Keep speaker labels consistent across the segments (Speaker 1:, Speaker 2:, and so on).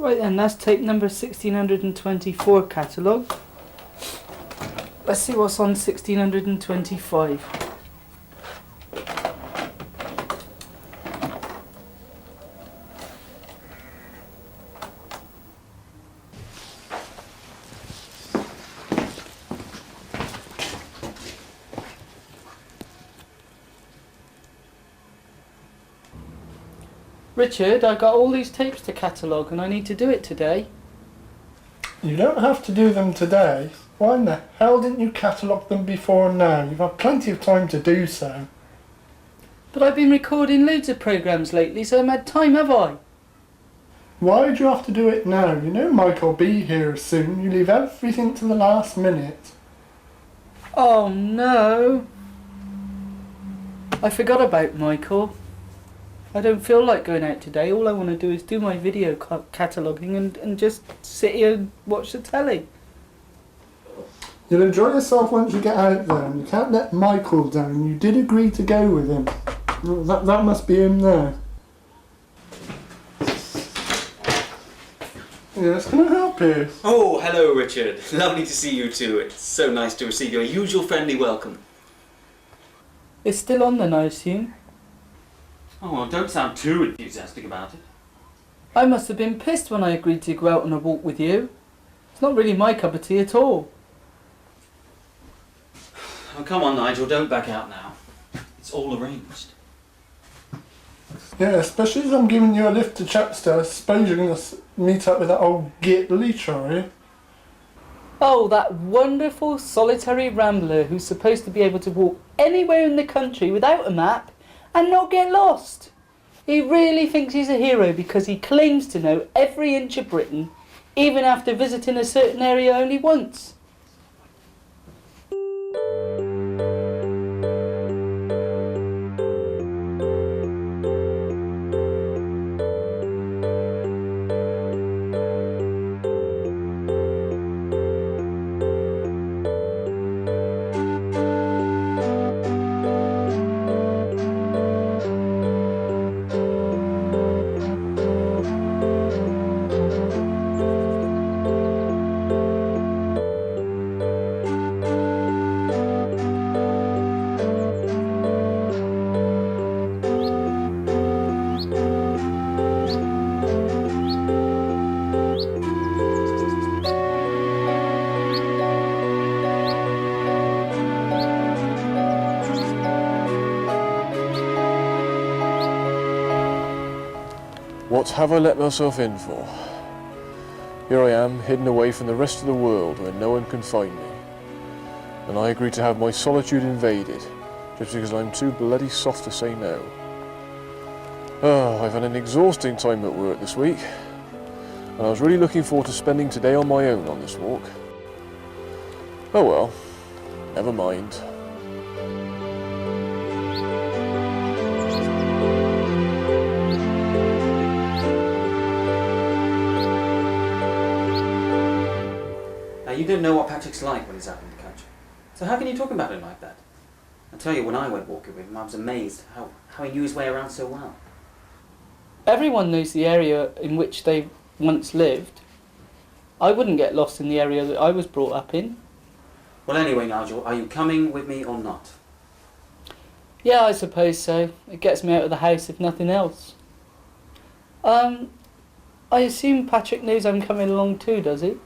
Speaker 1: Right then, that's tape number 1624 catalogue. Let's see what's on 1625. Richard, I got all these tapes to catalogue and I need to do it today.
Speaker 2: You don't have to do them today. Why in the hell didn't you catalogue them before now? You've had plenty of time to do so.
Speaker 1: But I've been recording loads of programmes lately, so I've had time, have I?
Speaker 2: Why do you have to do it now? You know Mike will be here soon. You leave everything to the last minute.
Speaker 1: Oh no. I forgot about Michael. I don't feel like going out today. All I want to do is do my video cataloguing and just sit here and watch the telly.
Speaker 2: You'll enjoy yourself once you get out there, and you can't let Michael down. You did agree to go with him. That must be him there. Yes, can I help you?
Speaker 3: Oh, hello Richard. Lovely to see you too. It's so nice to receive your usual friendly welcome.
Speaker 1: It's still on then, I assume.
Speaker 3: Oh, well, don't sound too enthusiastic about it.
Speaker 1: I must have been pissed when I agreed to go out on a walk with you. It's not really my cup of tea at all.
Speaker 3: Oh, come on Nigel, don't back out now. It's all arranged.
Speaker 2: Yeah, especially as I'm giving you a lift to Chepstow. I suppose you're going to meet up with that old git Leach, are you?
Speaker 1: Oh, that wonderful solitary rambler who's supposed to be able to walk anywhere in the country without a map and not get lost. He really thinks he's a hero because he claims to know every inch of Britain, even after visiting a certain area only once.
Speaker 4: What have I let myself in for? Here I am, hidden away from the rest of the world where no one can find me. And I agree to have my solitude invaded, just because I'm too bloody soft to say no. I've had an exhausting time at work this week, and I was really looking forward to spending today on my own on this walk. Oh well, never mind.
Speaker 3: You don't know what Patrick's like when he's out in the country. So how can you talk about him like that? I tell you, when I went walking with him, I was amazed how he knew his way around so well.
Speaker 1: Everyone knows the area in which they once lived. I wouldn't get lost in the area that I was brought up in.
Speaker 3: Well, anyway, Nigel, are you coming with me or not?
Speaker 1: Yeah, I suppose so. It gets me out of the house if nothing else. I assume Patrick knows I'm coming along too, does he?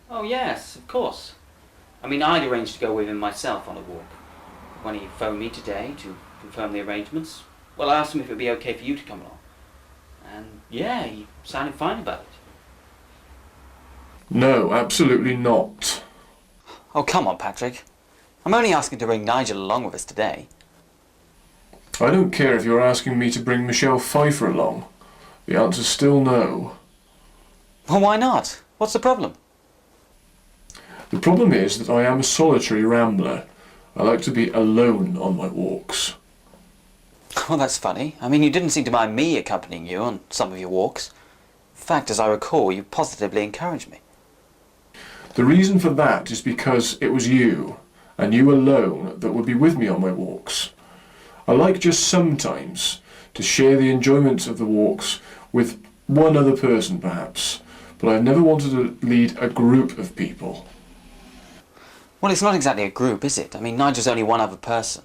Speaker 3: Oh yes, of course. I mean, I'd arranged to go with him myself on a walk. When he phoned me today to confirm the arrangements, well, I asked him if it would be okay for you to come along. And yeah, he sounded fine about it.
Speaker 4: No, absolutely not.
Speaker 3: Oh, come on, Patrick. I'm only asking to bring Nigel along with us today.
Speaker 4: I don't care if you're asking me to bring Michelle Pfeiffer along. The answer's still no.
Speaker 3: Well, why not? What's the problem?
Speaker 4: The problem is that I am a solitary rambler. I like to be alone on my walks.
Speaker 3: Well, that's funny. I mean, you didn't seem to mind me accompanying you on some of your walks. In fact, as I recall, you positively encouraged me.
Speaker 4: The reason for that is because it was you, and you alone, that would be with me on my walks. I like just sometimes to share the enjoyment of the walks with one other person perhaps, but I've never wanted to lead a group of people.
Speaker 3: Well, it's not exactly a group, is it? I mean, Nigel's only one other person.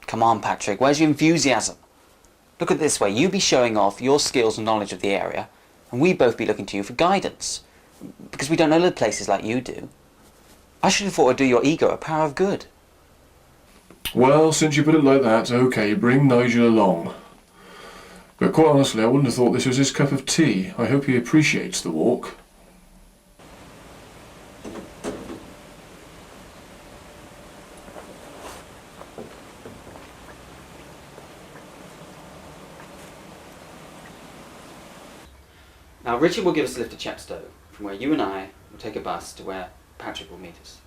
Speaker 3: Come on, Patrick, where's your enthusiasm? Look at it this way, you be showing off your skills and knowledge of the area, and we both be looking to you for guidance, because we don't know the places like you do. I should have thought it would do your ego a power of good.
Speaker 4: Well, since you put it like that, okay, bring Nigel along. But quite honestly, I wouldn't have thought this was his cup of tea. I hope he appreciates the walk.
Speaker 3: Now, Richard will give us a lift to Chepstow, from where you and I will take a bus to where Patrick will meet us.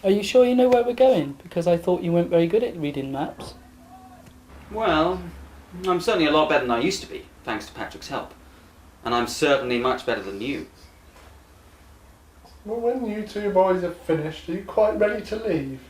Speaker 1: Are you sure you know where we're going? Because I thought you weren't very good at reading maps.
Speaker 3: Well, I'm certainly a lot better than I used to be, thanks to Patrick's help. And I'm certainly much better than you.
Speaker 2: Well, when you two boys have finished, are you quite ready to leave?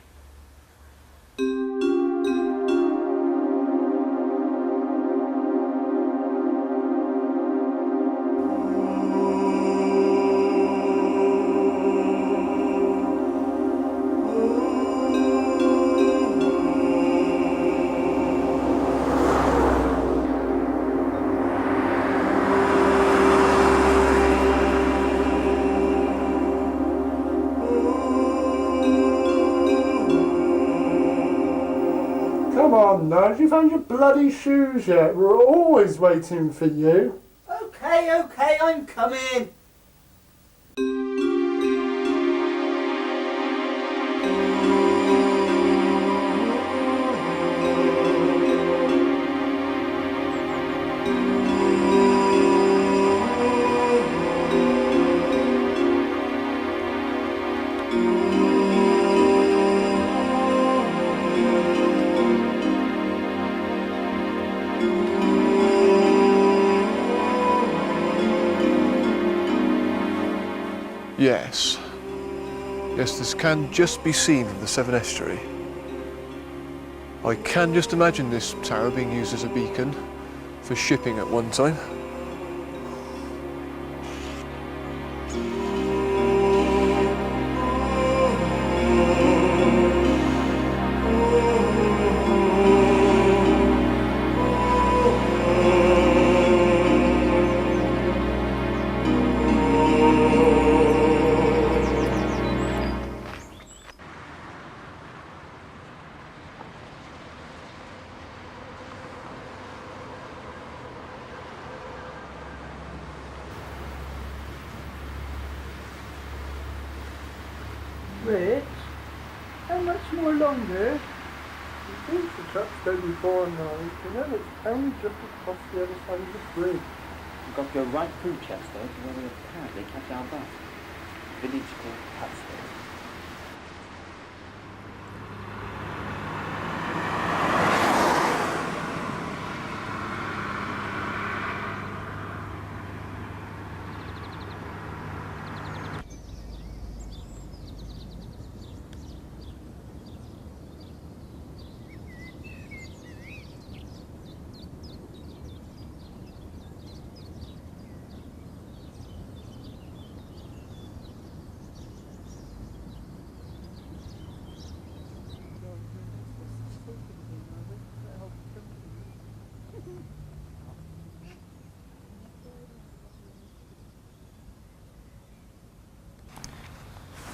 Speaker 2: Come on, Nige, you found your bloody shoes yet? We're always waiting for you.
Speaker 5: Okay, I'm coming.
Speaker 4: Yes. Yes, this can just be seen from the Severn Estuary. I can just imagine this tower being used as a beacon for shipping at one time.
Speaker 2: Rich, how much more longer? You've been to Chepstow before now. You know it's only just across the other side of the bridge.
Speaker 3: We've got to go right through Chepstow to where we apparently catch our bus. Village called Tutshill.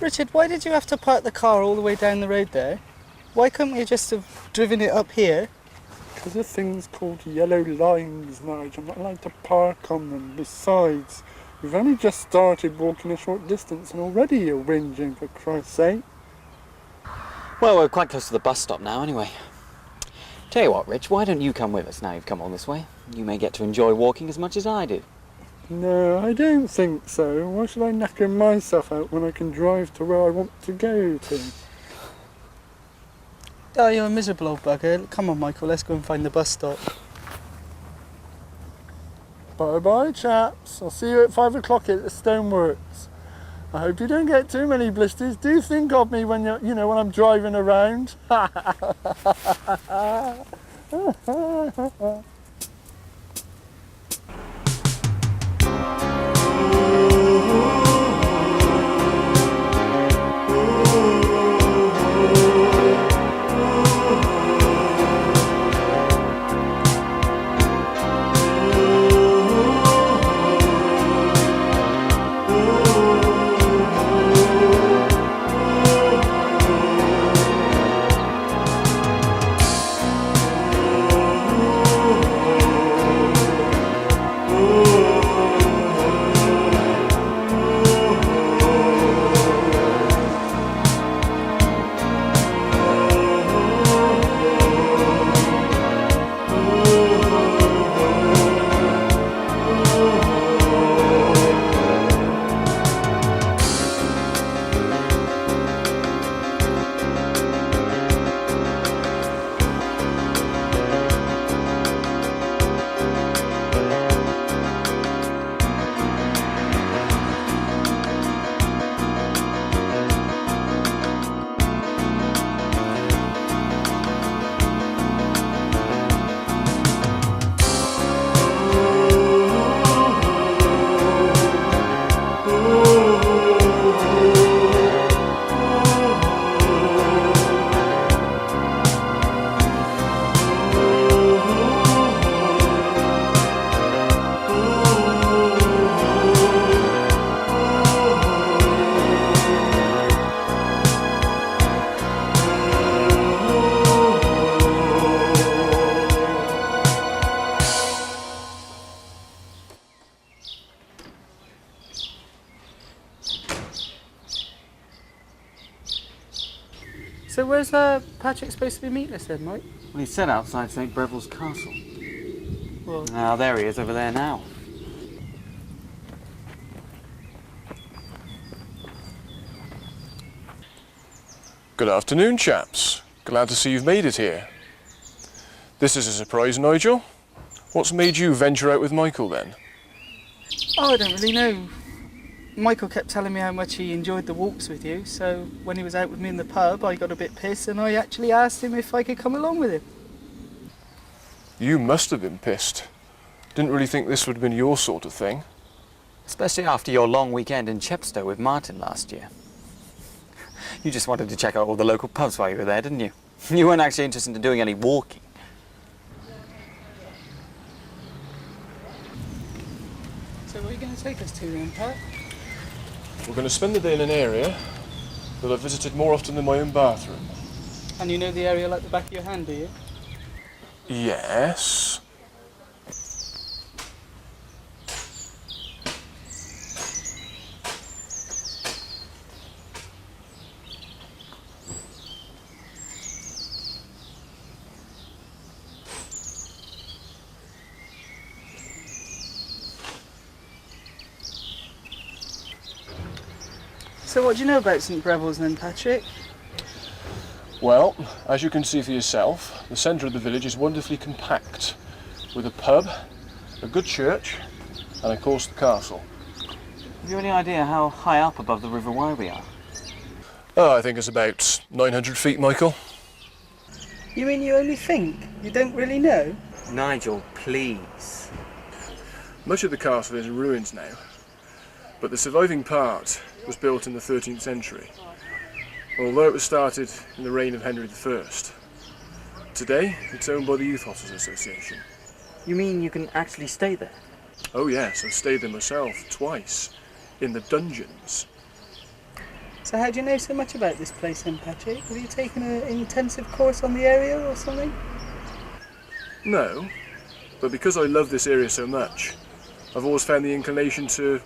Speaker 1: Richard, why did you have to park the car all the way down the road there? Why couldn't you just have driven it up here?
Speaker 2: Because the thing's called yellow lines, Nige. I'm not allowed to park on them. Besides, we've only just started walking a short distance and already you're whinging, for Christ's sake.
Speaker 3: Well, we're quite close to the bus stop now, anyway. Tell you what, Rich, why don't you come with us now you've come all this way? You may get to enjoy walking as much as I do.
Speaker 2: No, I don't think so. Why should I knacker myself out when I can drive to where I want to go to?
Speaker 1: Oh, you're a miserable old bugger. Come on, Michael, let's go and find the bus stop.
Speaker 2: Bye-bye, chaps. I'll see you at 5 o'clock at the Stoneworks. I hope you don't get too many blisters. Do think of me when you're, when I'm driving around.
Speaker 1: So where's Patrick supposed to be meeting us then, Mike?
Speaker 3: Well, he's set outside St. Brevells Castle.
Speaker 1: Well,
Speaker 3: Now, there he is over there now.
Speaker 4: Good afternoon, chaps. Glad to see you've made it here. This is a surprise, Nigel. What's made you venture out with Michael, then?
Speaker 1: oh, I don't really know. Michael kept telling me how much he enjoyed the walks with you, so when he was out with me in the pub, I got a bit pissed and I actually asked him if I could come along with him.
Speaker 4: You must have been pissed. Didn't really think this would have been your sort of thing.
Speaker 3: Especially after your long weekend in Chepstow with Martin last year. You just wanted to check out all the local pubs while you were there, didn't you? You weren't actually interested in doing any walking.
Speaker 1: So where are you going to take us to then, Pat?
Speaker 4: We're going to spend the day in an area that I've visited more often than my own bathroom.
Speaker 1: And you know the area like the back of your hand, do you?
Speaker 4: Yes.
Speaker 1: So what do you know about St. Brevells then, Patrick?
Speaker 4: Well, as you can see for yourself, the centre of the village is wonderfully compact, with a pub, a good church, and of course the castle.
Speaker 3: Have you any idea how high up above the River Wye we are?
Speaker 4: Oh, I think it's about 900 feet, Michael.
Speaker 1: You mean you only think? You don't really know?
Speaker 3: Nigel, please.
Speaker 4: Much of the castle is in ruins now, but the surviving part was built in the 13th century, although it was started in the reign of Henry I. Today, it's owned by the Youth Hostels Association.
Speaker 3: You mean you can actually stay there?
Speaker 4: Oh yes, I've stayed there myself, twice, in the dungeons.
Speaker 1: So how do you know so much about this place then, Patrick? Have you taken an intensive course on the area or something?
Speaker 4: No, but because I love this area so much, I've always found the inclination to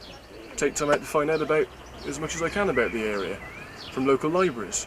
Speaker 4: take time out to find out about as much as I can about the area, from local libraries.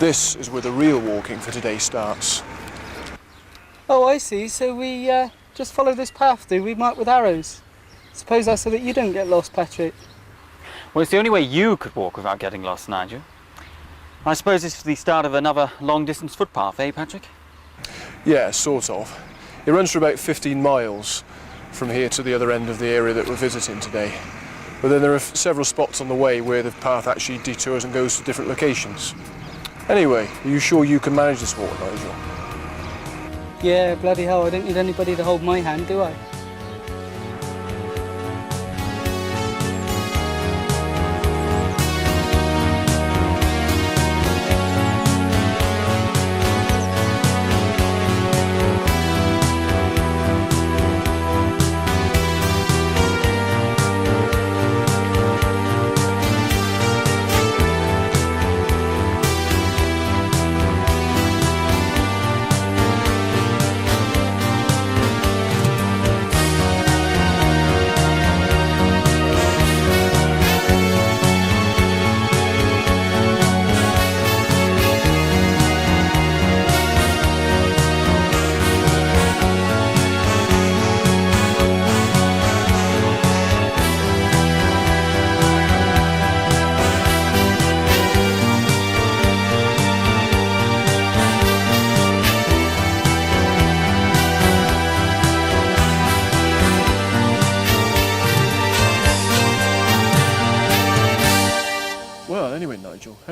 Speaker 4: This is where the real walking for today starts.
Speaker 1: Oh, I see. So we just follow this path, do we, marked with arrows? Suppose that's so that you don't get lost, Patrick.
Speaker 3: Well, it's the only way you could walk without getting lost, Nigel. I suppose it's the start of another long-distance footpath, eh, Patrick?
Speaker 4: Yeah, sort of. It runs for about 15 miles from here to the other end of the area that we're visiting today. But then there are several spots on the way where the path actually detours and goes to different locations. Anyway, are you sure you can manage this walk, Nigel?
Speaker 1: Yeah, bloody hell, I don't need anybody to hold my hand, do I?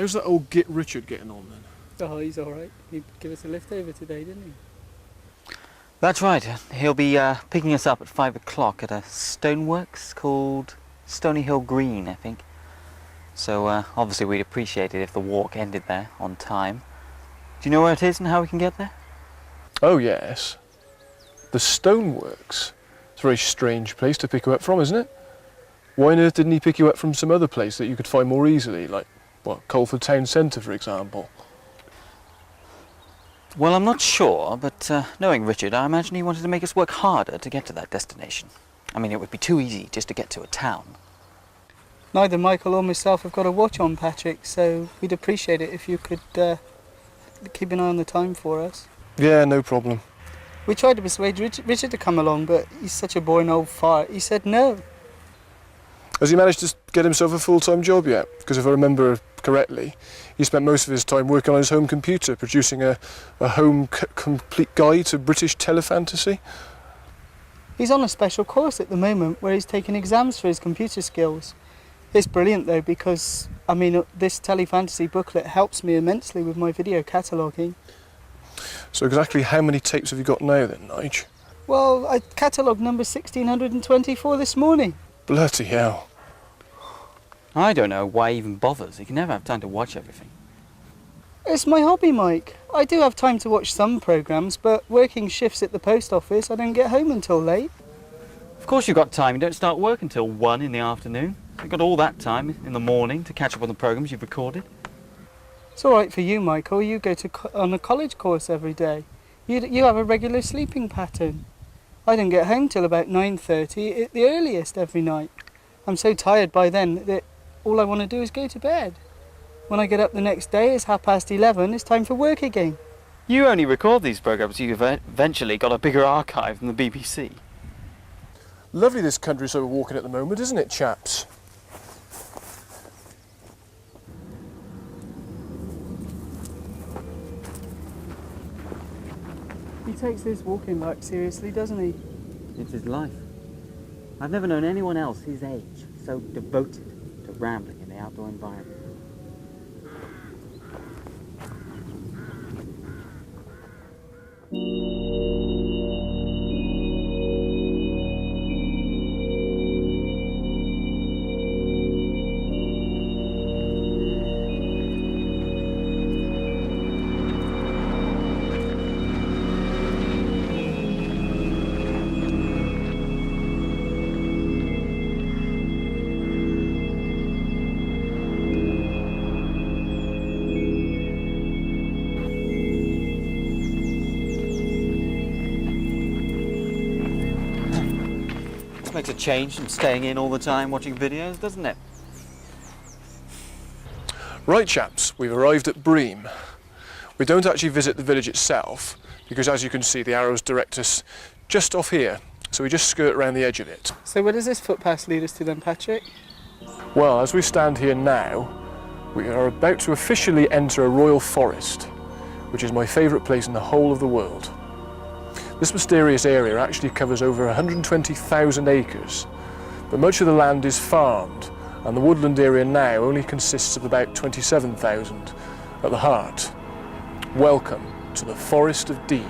Speaker 4: How's that old Git Richard getting on then?
Speaker 1: Oh, he's all right. He'd give us a lift over today, didn't he?
Speaker 3: That's right. He'll be picking us up at 5 o'clock at a stoneworks called Stony Hill Green, I think. So obviously we'd appreciate it if the walk ended there on time. Do you know where it is and how we can get there?
Speaker 4: Oh yes. The Stoneworks. It's a very strange place to pick you up from, isn't it? Why on earth didn't he pick you up from some other place that you could find more easily, like, what, Colford Town Centre, for example?
Speaker 3: Well, I'm not sure, but knowing Richard, I imagine he wanted to make us work harder to get to that destination. I mean, it would be too easy just to get to a town.
Speaker 1: Neither Michael or myself have got a watch on, Patrick, so we'd appreciate it if you could keep an eye on the time for us.
Speaker 4: Yeah, no problem.
Speaker 1: We tried to persuade Richard to come along, but he's such a boring old fart. He said no.
Speaker 4: Has he managed to get himself a full-time job yet? Because if I remember correctly, he spent most of his time working on his home computer, producing a complete guide to British telefantasy.
Speaker 1: He's on a special course at the moment where he's taking exams for his computer skills. It's brilliant though because, I mean, this telefantasy booklet helps me immensely with my video cataloguing.
Speaker 4: So exactly how many tapes have you got now then, Nige?
Speaker 1: Well, I catalogued number 1624 this morning.
Speaker 4: Bloody hell.
Speaker 3: I don't know why he even bothers. He can never have time to watch everything.
Speaker 1: It's my hobby, Mike. I do have time to watch some programmes, but working shifts at the post office, I don't get home until late.
Speaker 3: Of course you've got time. You don't start work until 1 in the afternoon. You've got all that time in the morning to catch up on the programmes you've recorded.
Speaker 1: It's all right for you, Michael. You go on a college course every day. You have a regular sleeping pattern. I don't get home till about 9:30 at the earliest every night. I'm so tired by then that all I want to do is go to bed. When I get up the next day, it's 11:30. It's time for work again.
Speaker 3: You only record these programmes. You've eventually got a bigger archive than the BBC.
Speaker 4: Lovely this countryside we're walking at the moment, isn't it, chaps?
Speaker 1: He takes his walking life seriously, doesn't he?
Speaker 3: It's his life. I've never known anyone else his age so devoted to rambling in the outdoor environment. Makes a change from staying in all the time watching videos, doesn't it?
Speaker 4: Right, chaps, we've arrived at Bream. We don't actually visit the village itself, because as you can see, the arrows direct us just off here, so we just skirt around the edge of it.
Speaker 1: So where does this footpath lead us to then, Patrick?
Speaker 4: Well, as we stand here now, we are about to officially enter a royal forest, which is my favourite place in the whole of the world. This mysterious area actually covers over 120,000 acres, but much of the land is farmed, and the woodland area now only consists of about 27,000 at the heart. Welcome to the Forest of Dean.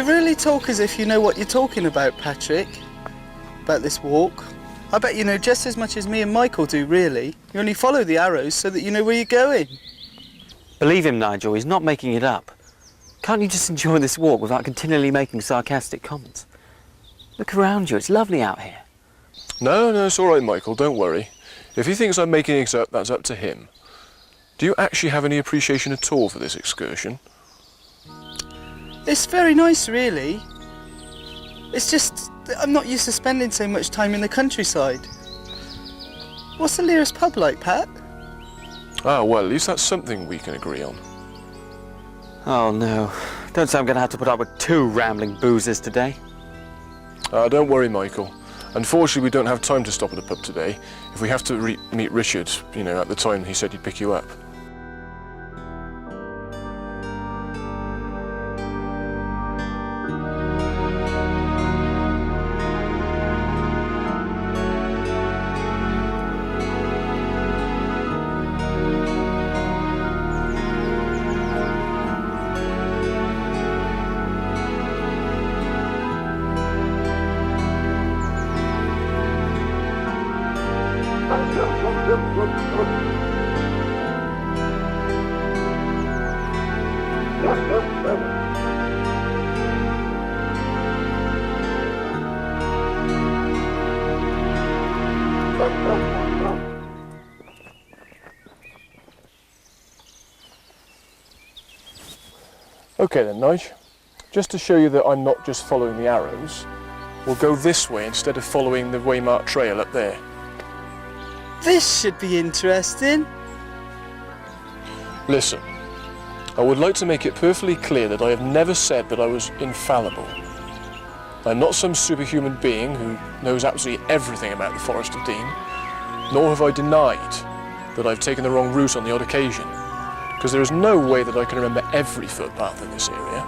Speaker 6: You really talk as if you know what you're talking about, Patrick. About this walk. I bet you know just as much as me and Michael do, really. You only follow the arrows so that you know where you're going.
Speaker 3: Believe him, Nigel, he's not making it up. Can't you just enjoy this walk without continually making sarcastic comments? Look around you, it's lovely out here.
Speaker 4: No, it's all right, Michael, don't worry. If he thinks I'm making it up, that's up to him. Do you actually have any appreciation at all for this excursion?
Speaker 6: It's very nice, really. It's just that I'm not used to spending so much time in the countryside. What's the nearest pub like, Pat?
Speaker 4: Ah, well, at least that's something we can agree on.
Speaker 3: Oh no, don't say I'm going to have to put up with 2 rambling boozers today.
Speaker 4: Don't worry, Michael. Unfortunately, we don't have time to stop at a pub today. If we have to meet Richard, you know, at the time he said he'd pick you up. Okay then, Nige. Just to show you that I'm not just following the arrows, we'll go this way instead of following the waymarked trail up there.
Speaker 6: This should be interesting.
Speaker 4: Listen, I would like to make it perfectly clear that I have never said that I was infallible. I'm not some superhuman being who knows absolutely everything about the Forest of Dean, nor have I denied that I've taken the wrong route on the odd occasion, because there is no way that I can remember every footpath in this area.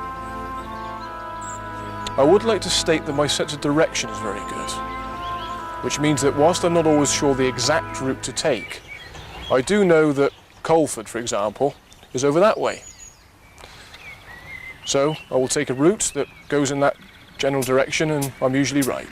Speaker 4: I would like to state that my sense of direction is very good, which means that whilst I'm not always sure the exact route to take, I do know that Colford, for example, is over that way. So I will take a route that goes in that general direction, and I'm usually right.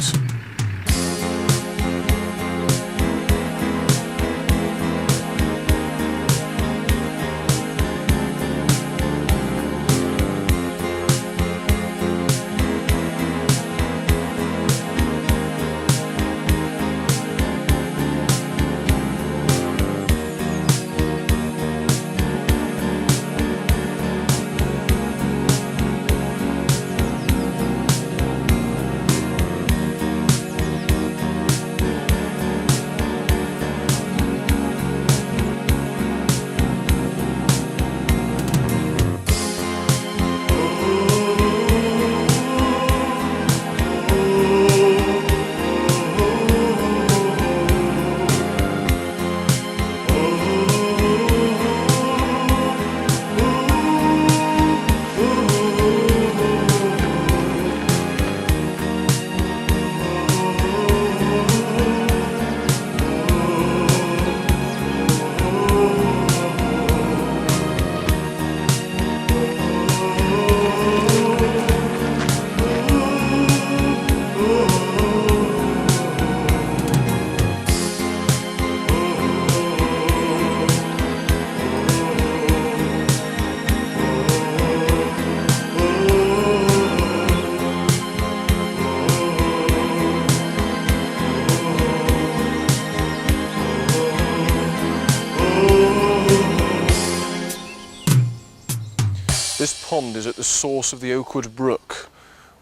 Speaker 4: This pond is at the source of the Oakwood Brook,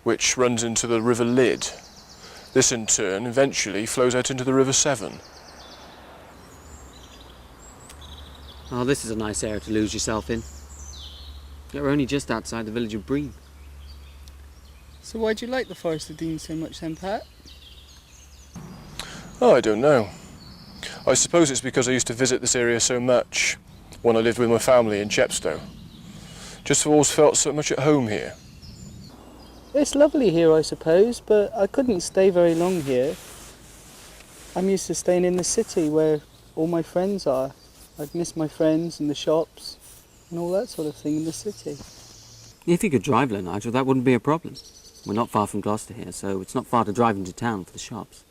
Speaker 4: which runs into the River Lyd. This in turn eventually flows out into the River Severn.
Speaker 3: Oh, this is a nice area to lose yourself in. Yet we're only just outside the village of Bream.
Speaker 6: So why do you like the Forest of Dean so much then, Pat?
Speaker 4: Oh, I don't know. I suppose it's because I used to visit this area so much when I lived with my family in Chepstow. Just always felt so much at home here.
Speaker 6: It's lovely here, I suppose, but I couldn't stay very long here. I'm used to staying in the city where all my friends are. I'd miss my friends and the shops and all that sort of thing in the city.
Speaker 7: If you could drive there, Nigel, that wouldn't be a problem. We're not far from Gloucester here, so it's not far to drive into town for the shops.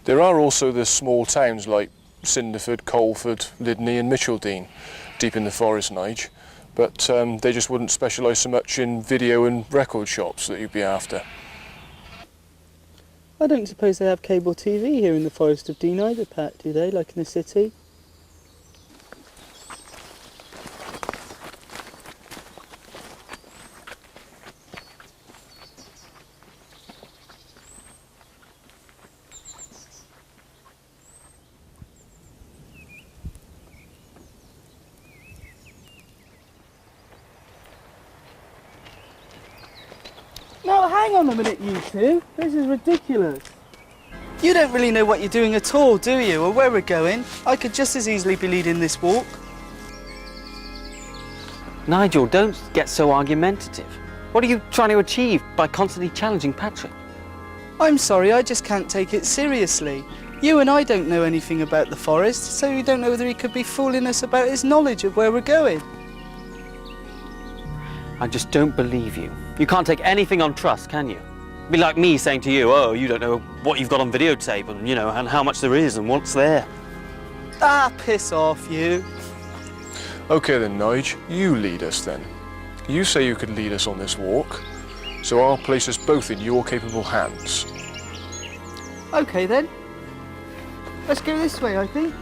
Speaker 4: There are also the small towns like Cinderford, Coleford, Lydney and Micheldean, deep in the forest, Nige. But they just wouldn't specialise so much in video and record shops that you'd be after.
Speaker 6: I don't suppose they have cable TV here in the Forest of Dean either, Pat, do they, like in the city? Now, hang on a minute, you two. This is ridiculous. You don't really know what you're doing at all, do you, or where we're going? I could just as easily be leading this walk.
Speaker 7: Nigel, don't get so argumentative. What are you trying to achieve by constantly challenging Patrick?
Speaker 6: I'm sorry, I just can't take it seriously. You and I don't know anything about the forest, so we don't know whether he could be fooling us about his knowledge of where we're going.
Speaker 7: I just don't believe you. You can't take anything on trust, can you? It'd be like me saying to you, oh, you don't know what you've got on videotape and, you know, and how much there is and what's there.
Speaker 6: Ah, piss off, you.
Speaker 4: OK then, Nige, you lead us then. You say you could lead us on this walk, so I'll place us both in your capable hands.
Speaker 6: OK then. Let's go this way, I think.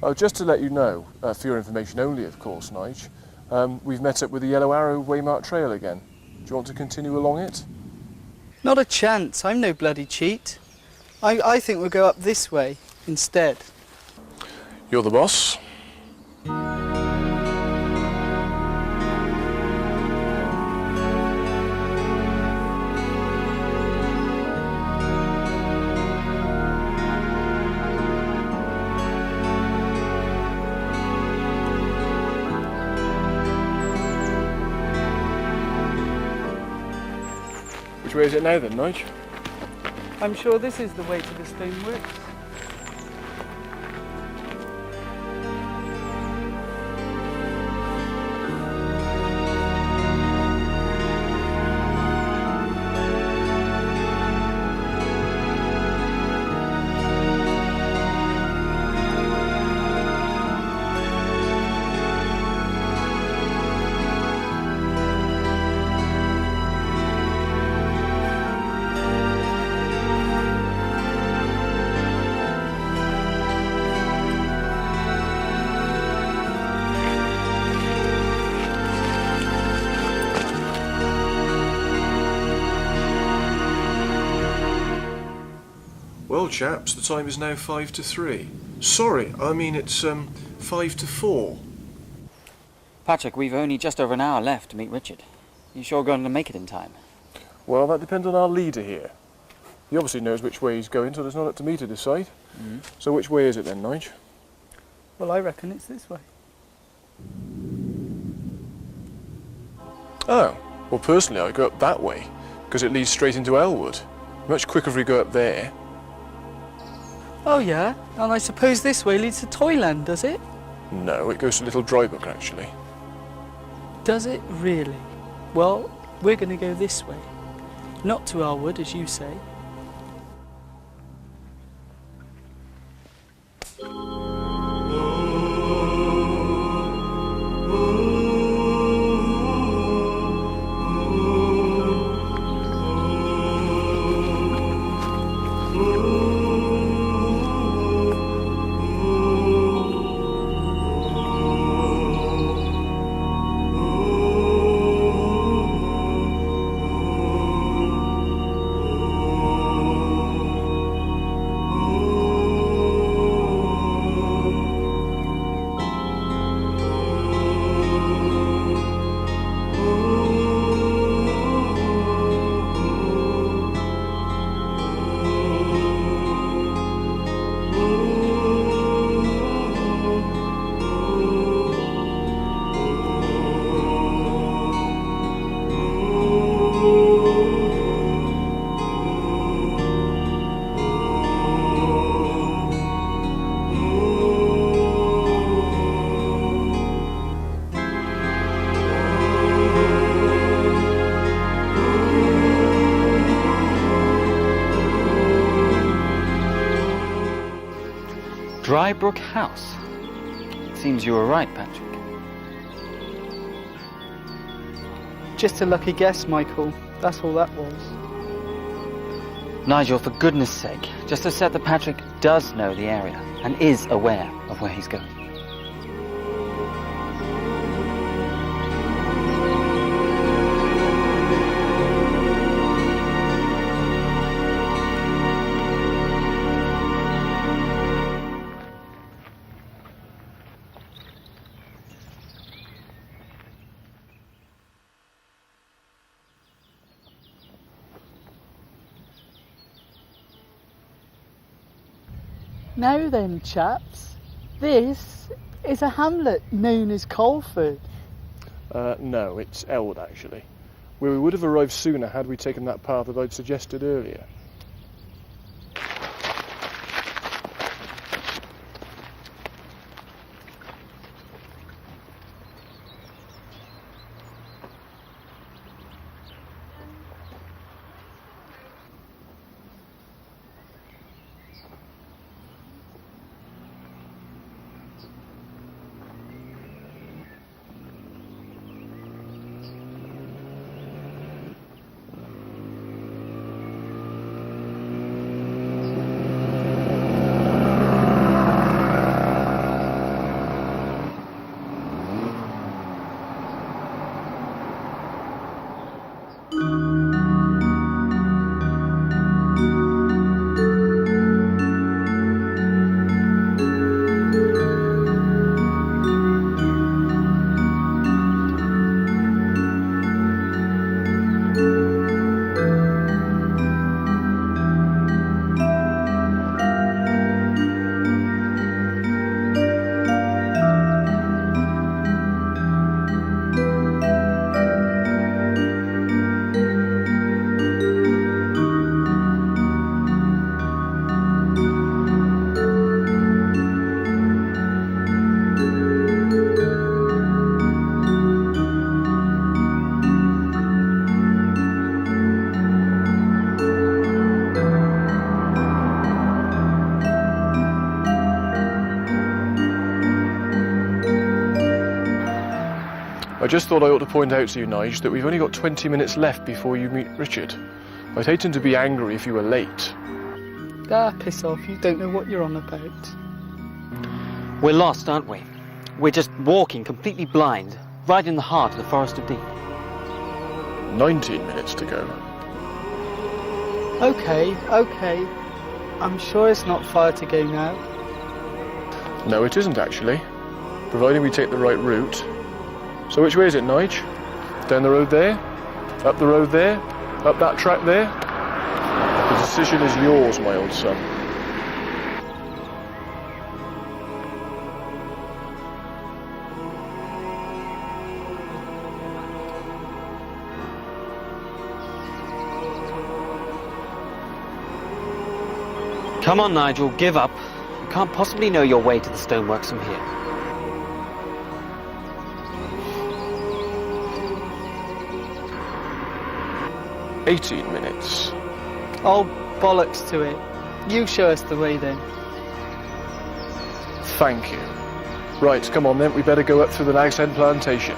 Speaker 4: Oh, just to let you know, for your information only, of course, Nige, we've met up with the Yellow Arrow Waymark Trail again. Do you want to continue along it?
Speaker 6: Not a chance. I'm no bloody cheat. I think we'll go up this way instead.
Speaker 4: You're the boss. Which way is it now then, Nige?
Speaker 6: I'm sure this is the way to the stoneworks.
Speaker 4: Well, chaps, the time is now 5 to 3. Sorry, I mean it's 5 to 4.
Speaker 7: Patrick, we've only just over an hour left to meet Richard. You sure going to make it in time?
Speaker 4: Well, that depends on our leader here. He obviously knows which way he's going, so it's not up to me to decide. So which way is it then, Nige?
Speaker 6: Well, I reckon it's this way.
Speaker 4: Oh, well personally I go up that way, because it leads straight into Ellwood. Much quicker if we go up there.
Speaker 6: Oh yeah, and I suppose this way leads to Toyland, does it?
Speaker 4: No, it goes to Little Drybook actually.
Speaker 6: Does it really? Well, we're going to go this way. Not to Ellwood, as you say.
Speaker 7: Drybrook House. It seems you were right, Patrick.
Speaker 6: Just a lucky guess, Michael. That's all that was.
Speaker 7: Nigel, for goodness sake, just accept that Patrick does know the area and is aware of where he's going.
Speaker 1: Now then, chaps, this is a hamlet known as Colford.
Speaker 4: No, it's Ellwood actually. Where we would have arrived sooner had we taken that path that I'd suggested earlier. I just thought I ought to point out to you, Nigel, that we've only got 20 minutes left before you meet Richard. I'd hate him to be angry if you were late.
Speaker 6: Ah, piss off, you don't know what you're on about.
Speaker 7: We're lost, aren't we? We're just walking completely blind, right in the heart of the Forest of Dean.
Speaker 4: 19 minutes to go.
Speaker 6: Okay. I'm sure it's not far to go now.
Speaker 4: No, it isn't actually, providing we take the right route. So which way is it, Nige? Down the road there? Up the road there? Up that track there? The decision is yours, my old son.
Speaker 7: Come on, Nigel, give up. You can't possibly know your way to the stoneworks from here.
Speaker 4: "18 minutes.
Speaker 6: Oh, bollocks to it. You show us the way then.
Speaker 4: Thank you. Right, come on then, we better go up through the Nagshead Plantation.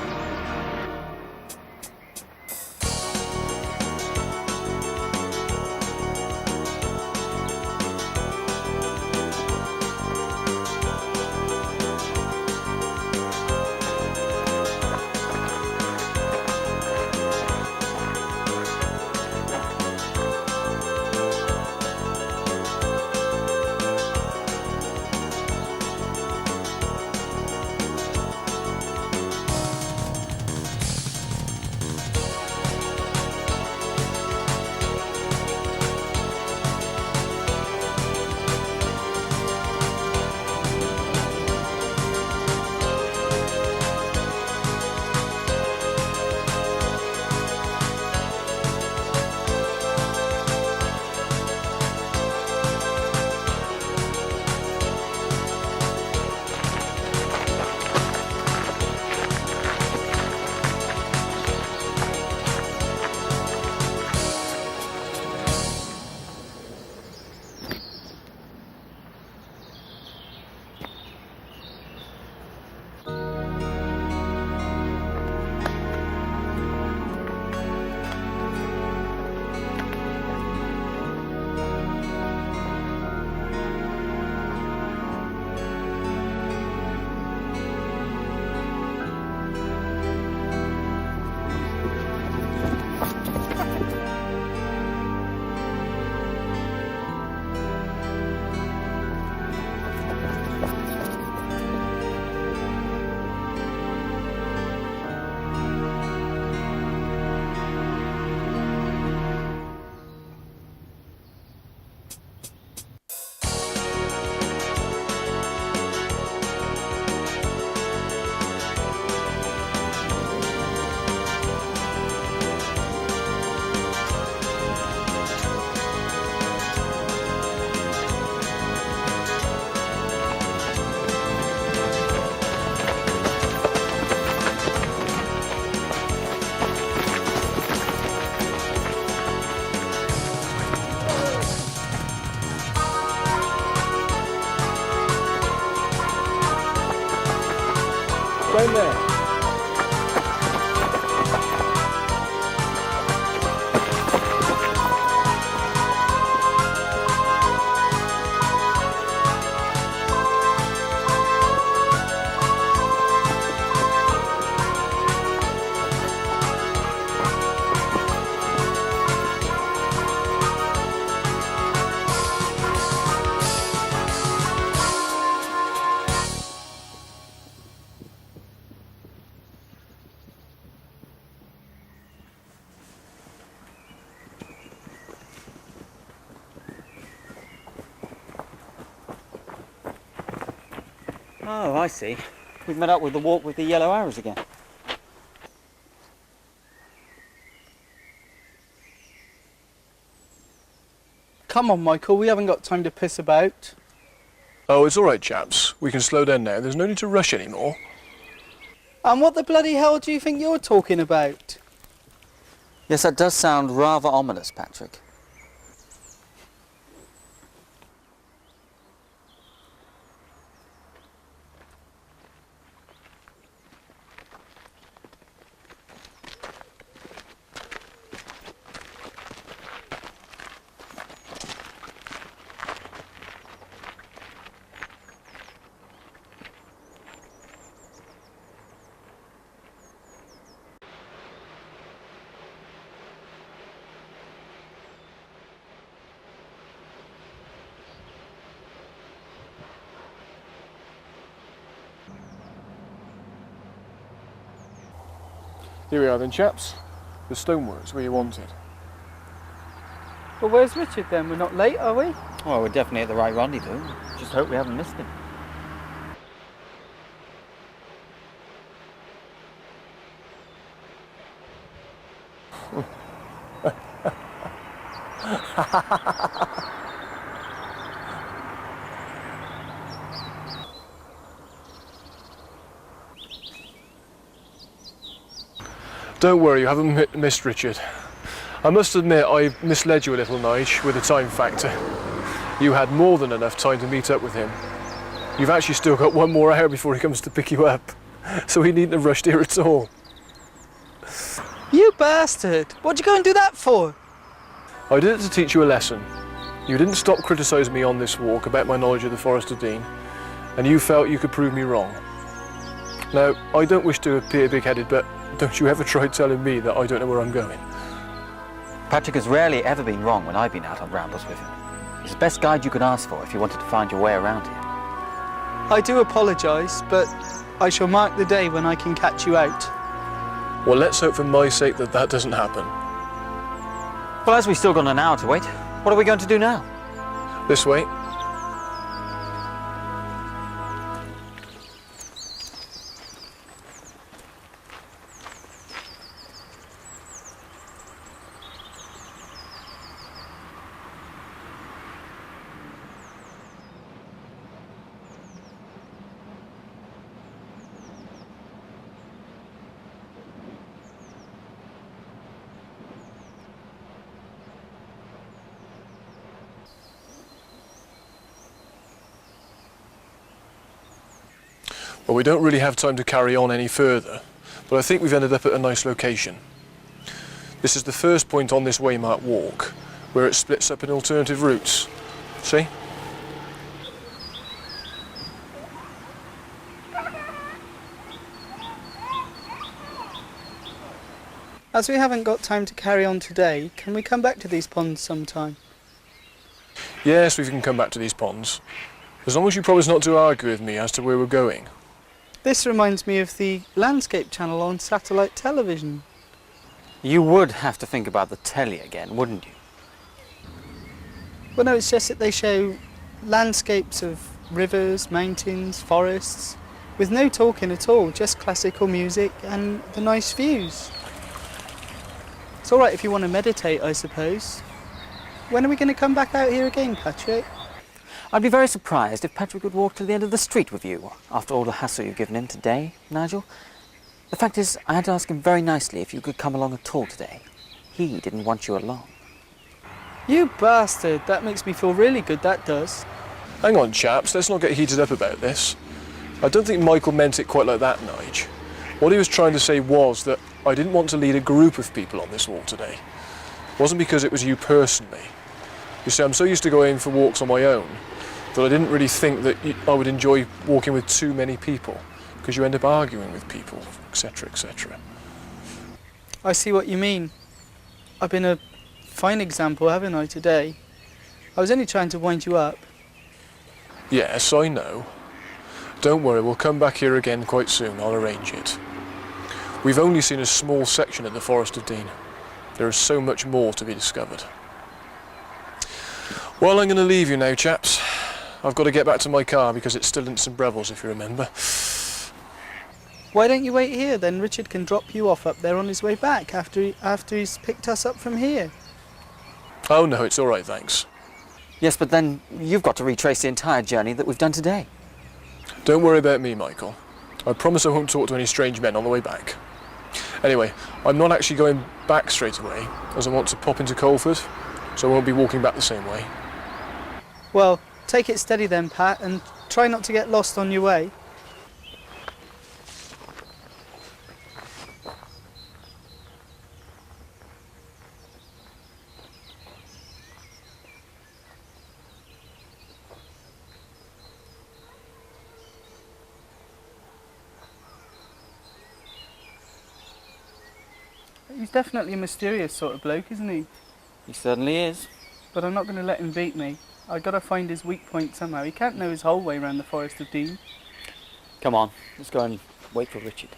Speaker 4: down there.
Speaker 7: Oh, I see. We've met up with the walk with the yellow arrows again.
Speaker 6: Come on, Michael, we haven't got time to piss about.
Speaker 4: Oh, it's all right, chaps. We can slow down now. There's no need to rush anymore.
Speaker 6: And what the bloody hell do you think you're talking about?
Speaker 7: Yes, that does sound rather ominous, Patrick.
Speaker 4: Here we are then, chaps. The stoneworks where you wanted.
Speaker 6: Well, where's Richard then? We're not late, are we?
Speaker 7: Well, we're definitely at the right rendezvous. Just hope we haven't missed him.
Speaker 4: Don't worry, you haven't missed Richard. I must admit I misled you a little, Nige, with the time factor. You had more than enough time to meet up with him. You've actually still got one more hour before he comes to pick you up, so he needn't have rushed here at all.
Speaker 6: You bastard! What'd you go and do that for?
Speaker 4: I did it to teach you a lesson. You didn't stop criticising me on this walk about my knowledge of the Forest of Dean, and you felt you could prove me wrong. Now, I don't wish to appear big-headed, but don't you ever try telling me that I don't know where I'm going.
Speaker 7: Patrick has rarely ever been wrong when I've been out on rambles with him. He's the best guide you could ask for if you wanted to find your way around here.
Speaker 6: I do apologise, but I shall mark the day when I can catch you out.
Speaker 4: Well, let's hope for my sake that that doesn't happen.
Speaker 7: Well, as we've still got an hour to wait, what are we going to do now?
Speaker 4: This way. Well, we don't really have time to carry on any further, but I think we've ended up at a nice location. This is the first point on this waymarked walk, where it splits up in alternative routes. See?
Speaker 6: As we haven't got time to carry on today, can we come back to these ponds sometime?
Speaker 4: Yes, we can come back to these ponds, as long as you promise not to argue with me as to where we're going.
Speaker 6: This reminds me of the landscape channel on satellite television.
Speaker 7: You would have to think about the telly again, wouldn't you?
Speaker 6: Well, no, it's just that they show landscapes of rivers, mountains, forests, with no talking at all, just classical music and the nice views. It's all right if you want to meditate, I suppose. When are we going to come back out here again, Patrick?
Speaker 7: I'd be very surprised if Patrick would walk to the end of the street with you, after all the hassle you've given him today, Nigel. The fact is, I had to ask him very nicely if you could come along at all today. He didn't want you along.
Speaker 6: You bastard, that makes me feel really good, that does.
Speaker 4: Hang on, chaps, let's not get heated up about this. I don't think Michael meant it quite like that, Nige. What he was trying to say was that I didn't want to lead a group of people on this walk today. It wasn't because it was you personally. You see, I'm so used to going for walks on my own that I didn't really think that I would enjoy walking with too many people, because you end up arguing with people, etc., etc.
Speaker 6: I see what you mean. I've been a fine example, haven't I, today? I was only trying to wind you up.
Speaker 4: Yes, I know. Don't worry, we'll come back here again quite soon. I'll arrange it. We've only seen a small section of the Forest of Dean. There is so much more to be discovered. Well, I'm going to leave you now, chaps. I've got to get back to my car because it's still in St Brevells, if you remember.
Speaker 6: Why don't you wait here, then Richard can drop you off up there on his way back after he's picked us up from here.
Speaker 4: Oh no, it's all right, thanks.
Speaker 7: Yes, but then you've got to retrace the entire journey that we've done today.
Speaker 4: Don't worry about me, Michael. I promise I won't talk to any strange men on the way back. Anyway, I'm not actually going back straight away, as I want to pop into Colford, so I won't be walking back the same way.
Speaker 6: Well, take it steady then, Pat, and try not to get lost on your way. He's definitely a mysterious sort of bloke, isn't he?
Speaker 7: He certainly is.
Speaker 6: But I'm not going to let him beat me. I've got to find his weak point somehow. He can't know his whole way around the Forest of Dean.
Speaker 7: Come on, let's go and wait for Richard.